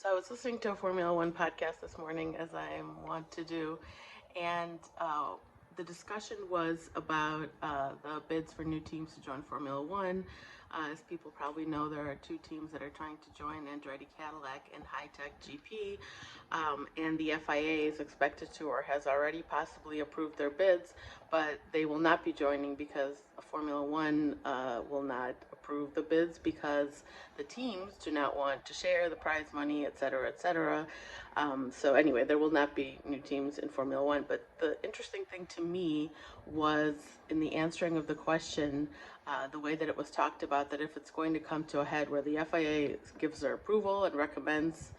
So I was listening to a Formula One podcast this morning, as I want to do, and the discussion was about the bids for new teams to join Formula One. As people probably know, there are two teams that are trying to join, Andretti Cadillac and High Tech GP, and the FIA is expected to or has already possibly approved their bids, but they will not be joining because Formula One will not approve the bids because the teams do not want to share the prize money, et cetera, et cetera. So anyway, there will not be new teams in Formula One. But the interesting thing to me was in the answering of the question, the way that it was talked about, that if it's going to come to a head where the FIA gives their approval and recommends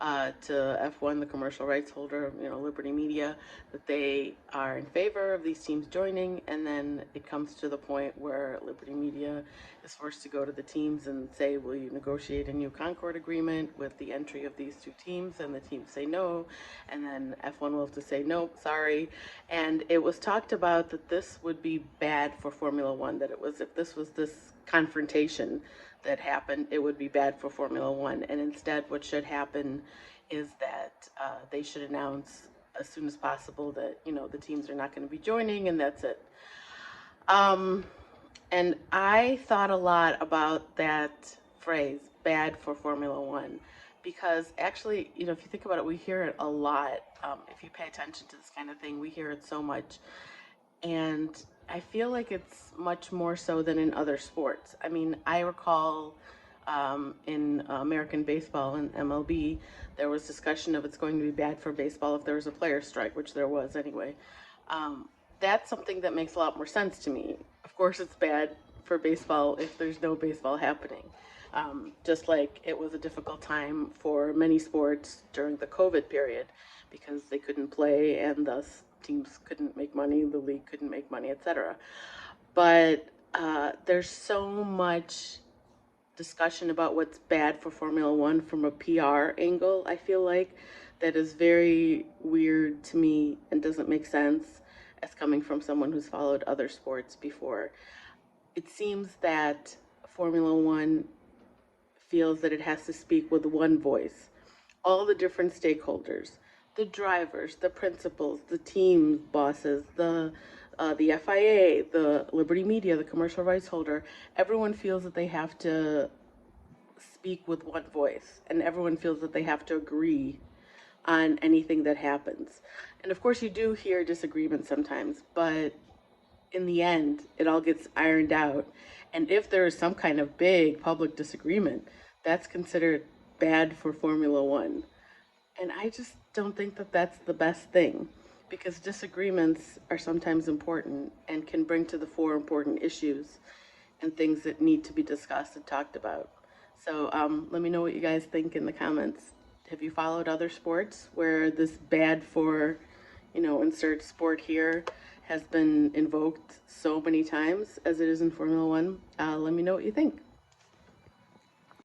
to F1, the commercial rights holder, Liberty Media, that they are in favor of these teams joining, and then it comes to the point where Liberty Media is forced to go to the teams and say, will you negotiate a new Concord agreement with the entry of these two teams? And the teams say no, and then F1 will have to say, nope, sorry. And it was talked about that this would be bad for Formula One, that if this was this confrontation that happened, it would be bad for Formula One. And instead, what should happen is that they should announce as soon as possible that, the teams are not going to be joining, and that's it. And I thought a lot about that phrase, bad for Formula One, because actually, if you think about it, we hear it a lot. If you pay attention to this kind of thing, we hear it so much. And I feel like it's much more so than in other sports. I mean, I recall in American baseball and MLB, there was discussion of it's going to be bad for baseball if there was a player strike, which there was anyway. Um, that's something that makes a lot more sense to me. Of course, it's bad for baseball if there's no baseball happening. Just like it was a difficult time for many sports during the COVID period because they couldn't play and thus teams couldn't make money, the league couldn't make money, etc. But there's so much discussion about what's bad for Formula One from a PR angle, I feel like, that is very weird to me and doesn't make sense as coming from someone who's followed other sports before. It seems that Formula One feels that it has to speak with one voice. All the different stakeholders, the drivers, the principals, the team bosses, the FIA, the Liberty Media, the commercial rights holder, everyone feels that they have to speak with one voice, and everyone feels that they have to agree on anything that happens. And of course, you do hear disagreements sometimes, but in the end, it all gets ironed out. And if there is some kind of big public disagreement, that's considered bad for Formula One. And I just don't think that that's the best thing because disagreements are sometimes important and can bring to the fore important issues and things that need to be discussed and talked about. So let me know what you guys think in the comments. Have you followed other sports where this bad for, insert sport here has been invoked so many times as it is in Formula One? Let me know what you think.